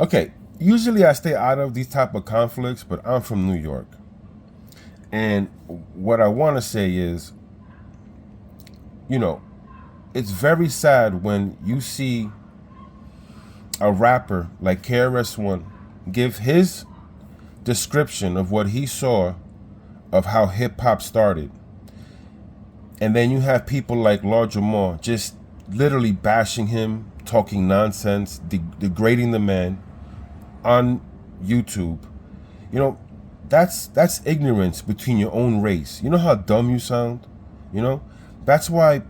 Okay, usually I stay out of these type of conflicts, but I'm from New York. And what I want to say is, you know, it's very sad when you see a rapper like KRS-One give his description of what he saw of how hip hop started. And then you have people like Lord Jamar just literally bashing him, talking nonsense, degrading the man on YouTube. You know, that's ignorance between your own race. You know how dumb you sound? You know? That's why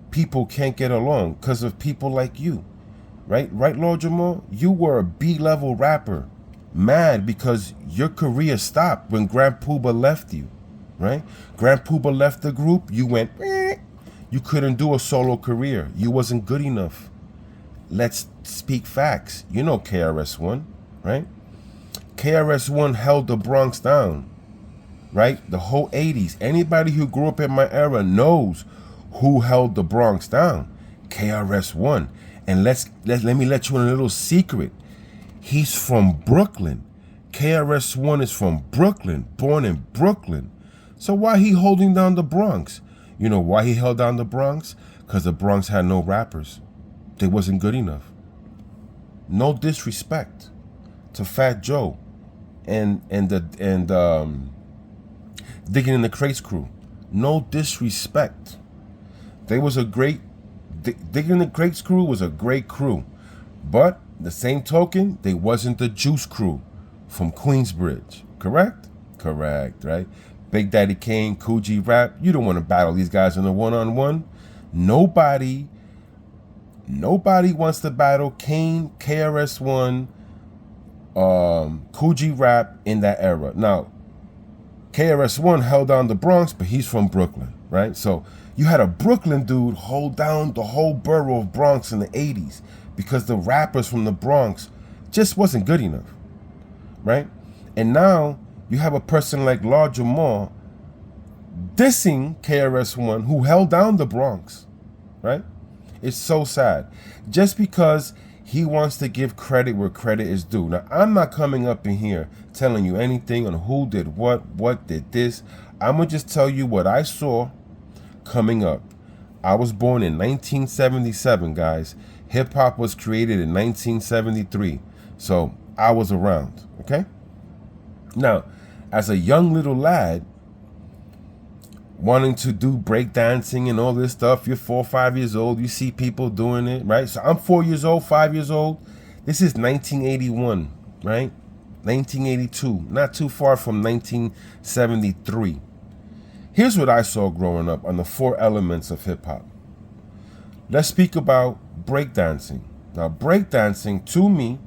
people can't get along, because of people like you. Right, Lord Jamal? You were a B-level rapper. Mad because your career stopped when Grand Puba left you. Right? Grand Puba left the group, you went, eh. You couldn't do a solo career. You wasn't good enough. Let's speak facts. You know KRS-One, right? KRS-One held the Bronx down, right? The whole 80s. Anybody who grew up in my era knows who held the Bronx down. KRS-One. And let me let you in a little secret. He's from Brooklyn. KRS-One is from Brooklyn, born in Brooklyn. So why he holding down the Bronx? You know why he held down the Bronx? Because the Bronx had no rappers. They wasn't good enough. No disrespect to Fat Joe and Digging in the Crates crew. No disrespect. They was a great Digging in the Crates crew was a great crew. But the same token, they wasn't the Juice crew from Queensbridge. Correct? Correct, right? Big Daddy Kane, Kool G Rap. You don't want to battle these guys in a one-on-one. Nobody wants to battle Kane, KRS-One, Kool G Rap in that era. Now, KRS-One held down the Bronx, but he's from Brooklyn, right? So you had a Brooklyn dude hold down the whole borough of Bronx in the 80s because the rappers from the Bronx just wasn't good enough, right? And now you have a person like Lord Jamar dissing KRS-One who held down the Bronx, right? It's so sad. Just because he wants to give credit where credit is due. Now, I'm not coming up in here telling you anything on who did what did this. I'm going to just tell you what I saw coming up. I was born in 1977, guys. Hip-hop was created in 1973. So I was around, okay? Now, as a young little lad, wanting to do breakdancing and all this stuff, you're 4 or 5 years old, you see people doing it, right? So I'm 4 years old, 5 years old. This is 1981, right? 1982, not too far from 1973. Here's what I saw growing up on the 4 elements of hip-hop. Let's speak about breakdancing. Now, breakdancing, to me,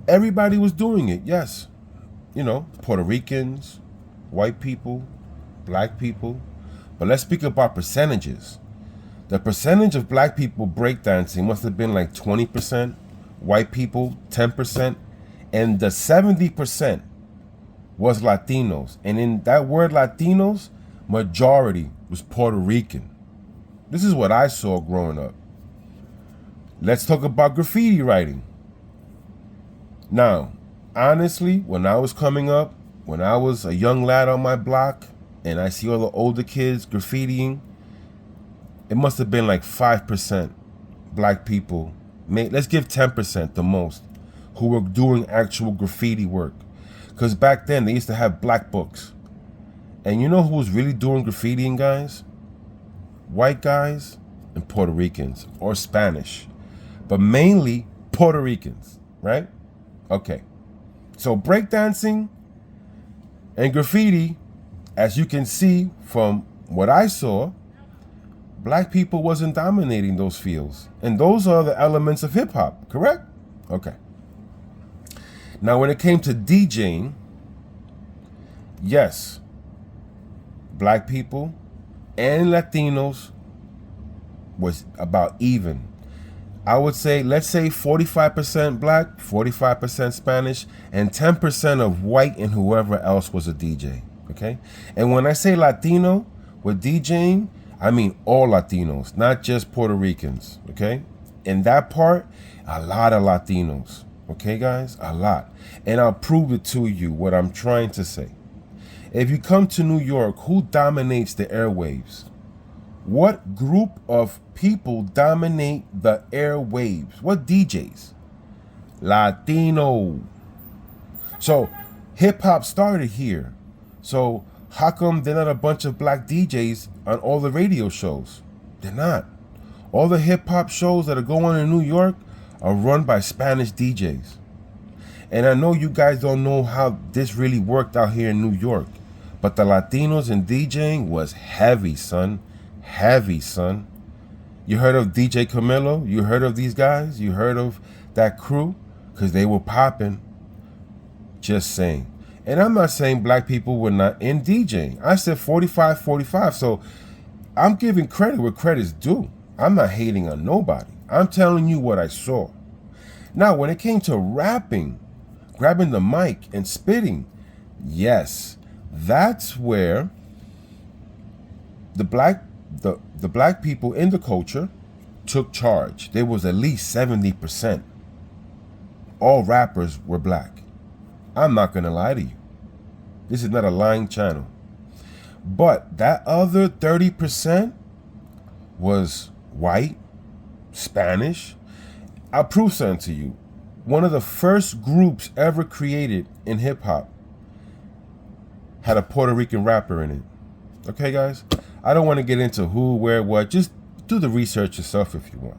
everybody was doing it, yes. You know, Puerto Ricans, white people, black people. But let's speak about percentages. The percentage of black people breakdancing must have been like 20%, white people 10%, and the 70% was Latinos. And in that word Latinos, majority was Puerto Rican. This is what I saw growing up. Let's talk about graffiti writing. Now, honestly, when I was coming up, when I was a young lad on my block, and I see all the older kids graffitiing, it must have been like 5% black people, let's give 10% the most, who were doing actual graffiti work. Because back then, they used to have black books. And you know who was really doing graffitiing, guys? White guys and Puerto Ricans, or Spanish. But mainly Puerto Ricans, right? Okay. So breakdancing and graffiti, as you can see from what I saw, black people wasn't dominating those fields. And those are the elements of hip hop, correct? Okay. Now, when it came to DJing, yes, black people and Latinos was about even. I would say, let's say 45% black, 45% Spanish, and 10% of white and whoever else was a DJ. Okay? And when I say Latino with DJing, I mean all Latinos, not just Puerto Ricans. Okay? In that part, a lot of Latinos. Okay, guys? A lot. And I'll prove it to you what I'm trying to say. If you come to New York, who dominates the airwaves? What group of people dominate the airwaves? What DJs? Latino. So hip hop started here. So how come they're not a bunch of black DJs on all the radio shows? They're not. All the hip hop shows that are going on in New York are run by Spanish DJs. And I know you guys don't know how this really worked out here in New York, but the Latinos in DJing was heavy, son. Heavy, son. You heard of DJ Camilo? You heard of these guys? You heard of that crew? Because they were popping. Just saying. And I'm not saying black people were not in DJing. I said 45. So I'm giving credit where credit's due. I'm not hating on nobody. I'm telling you what I saw. Now, when it came to rapping, grabbing the mic and spitting, yes, that's where the black people in the culture took charge. There was at least 70%. All rappers were black. I'm not going to lie to you. This is not a lying channel. But that other 30% was white, Spanish. I'll prove something to you. One of the first groups ever created in hip hop had a Puerto Rican rapper in it. Okay, guys? I don't want to get into who, where, what. Just do the research yourself if you want.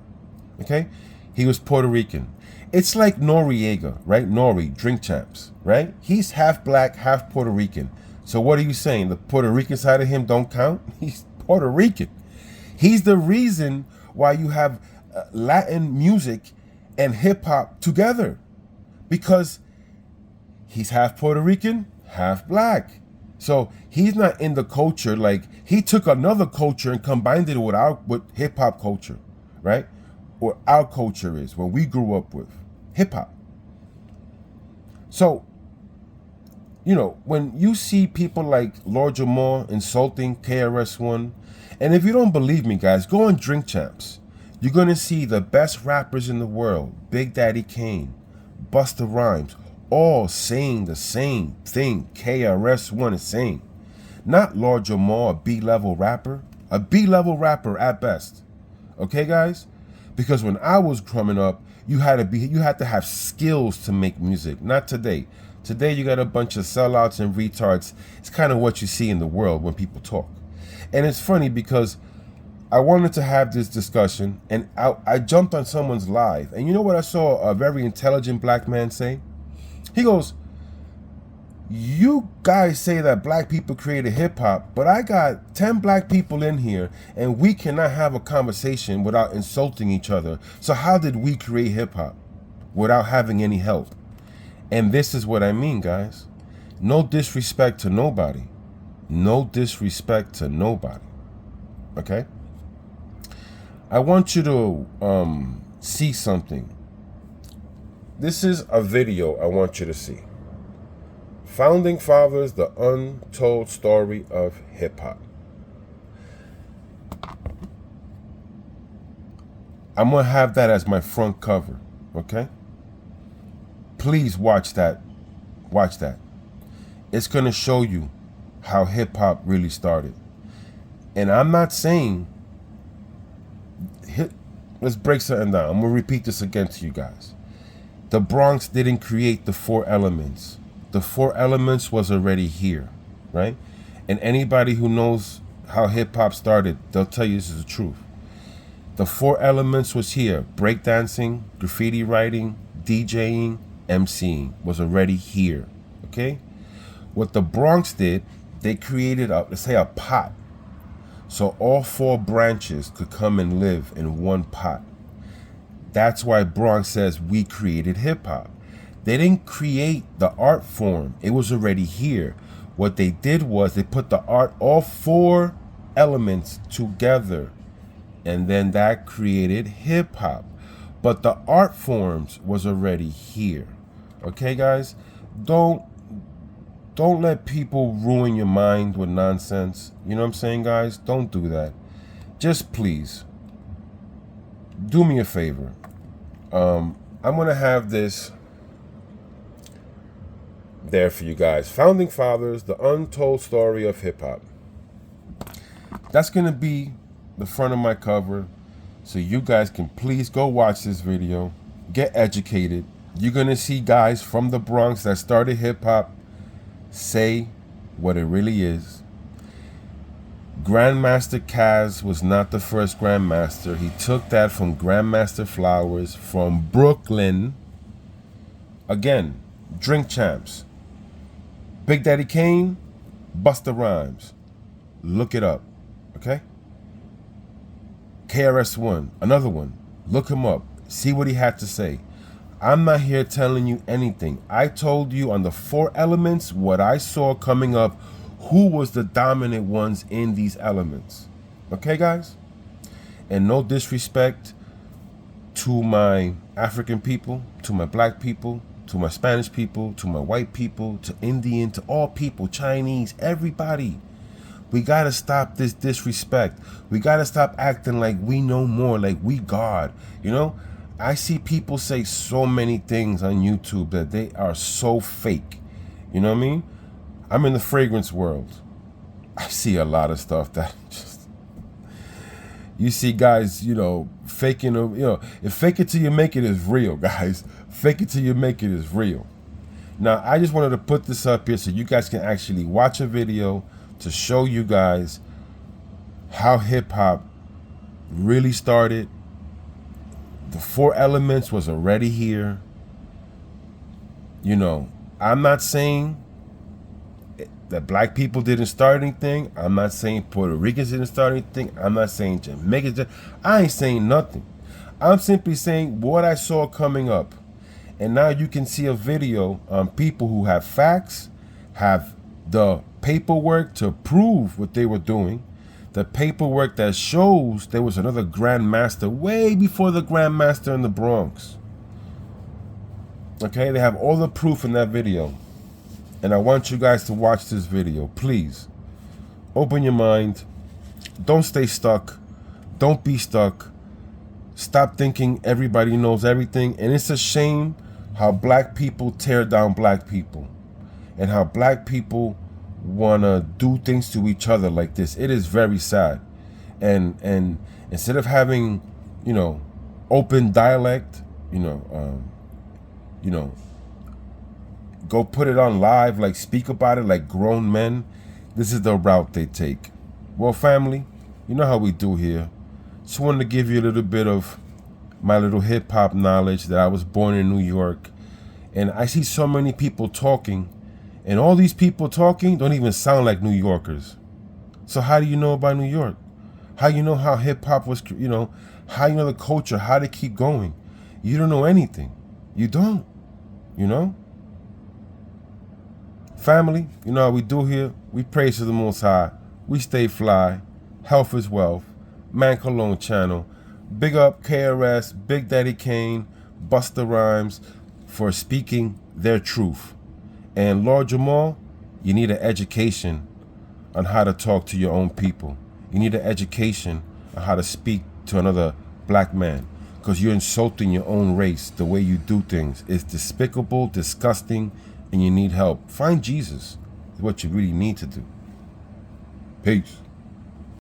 Okay? He was Puerto Rican. It's like Noriega, right? Nori, Drink Champs, right? He's half black, half Puerto Rican. So what are you saying? The Puerto Rican side of him don't count? He's Puerto Rican. He's the reason why you have Latin music and hip hop together. Because he's half Puerto Rican, half black. So he's not in the culture, like he took another culture and combined it with hip hop culture, right? Or our culture is, what we grew up with, hip hop. So, you know, when you see people like Lord Jamar insulting KRS-One, and if you don't believe me, guys, go on Drink Champs. You're going to see the best rappers in the world, Big Daddy Kane, Busta Rhymes, all saying the same thing KRS-One is saying. Not Lord Jamar, a B-level rapper. A B-level rapper at best. Okay, guys? Because when I was coming up, you had to have skills to make music. Not today. Today you got a bunch of sellouts and retards. It's kind of what you see in the world when people talk. And it's funny because I wanted to have this discussion, and I jumped on someone's live. And you know what I saw a very intelligent black man say? He goes, you guys say that black people created hip hop, but I got 10 black people in here and we cannot have a conversation without insulting each other. So how did we create hip hop without having any help? And this is what I mean, guys. No disrespect to nobody. No disrespect to nobody. Okay? I want you to see something. This is a video I want you to see. Founding Fathers, the Untold Story of Hip Hop. I'm going to have that as my front cover, okay? Please watch that. Watch that. It's going to show you how hip hop really started. And I'm not saying, let's break something down. I'm going to repeat this again to you guys. The Bronx didn't create the four elements. The four elements was already here, right? And anybody who knows how hip hop started, they'll tell you this is the truth. The four elements was here. Breakdancing, graffiti writing, DJing, MCing was already here, okay? What the Bronx did, they created let's say a pot. So all four branches could come and live in one pot. That's why Bronx says we created hip hop. They didn't create the art form. It was already here. What they did was they put the art, all four elements together. And then that created hip hop. But the art forms was already here. Okay, guys? Don't let people ruin your mind with nonsense. You know what I'm saying, guys? Don't do that. Just please, do me a favor. I'm going to have this there for you guys. Founding Fathers, the untold story of hip hop. That's going to be the front of my cover. So you guys can please go watch this video. Get educated. You're going to see guys from the Bronx that started hip hop say what it really is. Grandmaster Caz was not the first Grandmaster. He took that from Grandmaster Flowers from Brooklyn. Again, Drink Champs. Big Daddy Kane, Busta Rhymes. Look it up, okay? KRS-One, another one. Look him up. See what he had to say. I'm not here telling you anything. I told you on the 4 elements what I saw coming up, who was the dominant ones in these elements. Okay, guys? And no disrespect to my African people, to my black people, to my Spanish people, to my white people, to Indian, to all people, Chinese, everybody. We gotta stop this disrespect. We gotta stop acting like we know more, like we God. You know, I see people say so many things on YouTube that they are so fake. You know what I mean? I'm in the fragrance world. I see a lot of stuff that just, you see guys, you know, faking, you know, if fake it till you make it is real, guys. Fake it till you make it is real. Now, I just wanted to put this up here so you guys can actually watch a video to show you guys how hip hop really started. The 4 elements was already here. You know, I'm not saying that black people didn't start anything. I'm not saying Puerto Ricans didn't start anything. I'm not saying Jamaicans did. I ain't saying nothing. I'm simply saying what I saw coming up. And now you can see a video on people who have facts, have the paperwork to prove what they were doing, the paperwork that shows there was another Grandmaster way before the Grandmaster in the Bronx. Okay, they have all the proof in that video. And I want you guys to watch this video. Please, open your mind. Don't stay stuck. Don't be stuck. Stop thinking everybody knows everything. And it's a shame how black people tear down black people. And how black people want to do things to each other like this. It is very sad. And instead of having, you know, open dialect, you know, go put it on live, like speak about it like grown men. This is the route they take. Well, family, you know how we do here. Just wanted to give you a little bit of my little hip hop knowledge that I was born in New York. And I see so many people talking, and all these people talking don't even sound like New Yorkers. So how do you know about New York? How you know how hip hop was, you know, how you know the culture, how to keep going? You don't know anything. You don't, you know? Family, you know how we do here. We praise to the Most High. We stay fly. Health is wealth. Man Cologne channel. Big up KRS, Big Daddy Kane, Busta Rhymes for speaking their truth. And Lord Jamal, you need an education on how to talk to your own people. You need an education on how to speak to another black man, because you're insulting your own race. The way you do things is despicable, disgusting, and you need help. Find Jesus is what you really need to do. Peace.